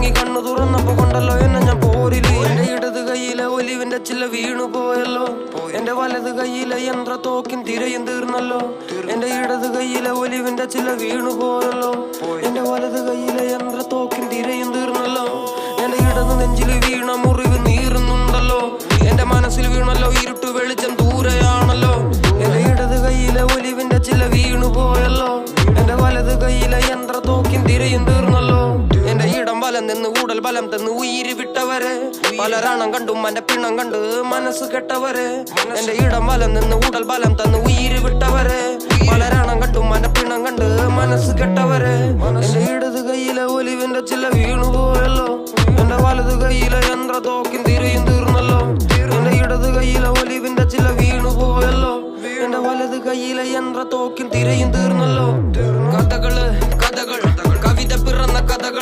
ഉറങ്ങി കണ്ണു തുറന്നപ്പോ കൊണ്ടല്ലോ എന്നെ ഞാൻ പോരില്. എന്റെ ഇടത് കയ്യിലെ ഒലിവിന്റെ ചില്ല വീണു പോയല്ലോ. എന്റെ വലത് കയ്യിലെ യന്ത്രത്തോക്കിൻ തിരയും തീർന്നല്ലോ. എന്റെ ഇടത് കയ്യിലെ ഒലിവിന്റെ ചില്ല വീണു പോയല്ലോ. എന്റെ വലത് കയ്യിലെ യന്ത്രത്തോക്കിൻ തിരയും തീർന്നല്ലോ. എന്റെ ഇടത് നെഞ്ചില് വീണ മുറിവ് നീറുന്നുണ്ടല്ലോ. എന്റെ മനസ്സിൽ വീണല്ലോ ഇരുട്ട് വെളിച്ചം ദൂരെയാണല്ലോ. എന്റെ ഇടത് കയ്യിലെ ഒലിവിന്റെ ചില്ല വീണു പോയല്ലോ. എന്റെ വലത് കയ്യിലെ യന്ത്രത്തോക്കിൻ തിരയും തീർന്നല്ലോ. എന്റെ ഇടം ബലം നിന്ന് കൂടൽ ബലം തന്ന് ഉയിര് വിട്ടവരെ, പലരാണം കണ്ടും എന്റെ പിണം കണ്ട് മനസ്സ് കെട്ടവരെ. എന്റെ ഇടം ബലം നിന്ന് കൂടൽ ബലം തന്ന് ഉയിര് വിട്ടവരെ, പലരാണം കണ്ടും എന്റെ പിണം കണ്ട് മനസ്സ് കെട്ടവരെ. എന്റെ ഇടത് കയ്യിലെ ഒലിവിന്റെ ചില്ല വീണു പോയല്ലോ. എന്റെ വലത് കയ്യിലെ യന്ത്രത്തോക്കിൻ തിരയും തീർന്നല്ലോ. എന്റെ ഇടത് കയ്യിലെ ഒലിവിന്റെ ചില്ല വീണു പോയല്ലോ. എന്റെ വലത് കയ്യിലെ യന്ത്രത്തോക്കിൻ തിരയും തീർന്നല്ലോ. കഥകള് കഥകൾ കവിത പിറന്ന കഥകൾ.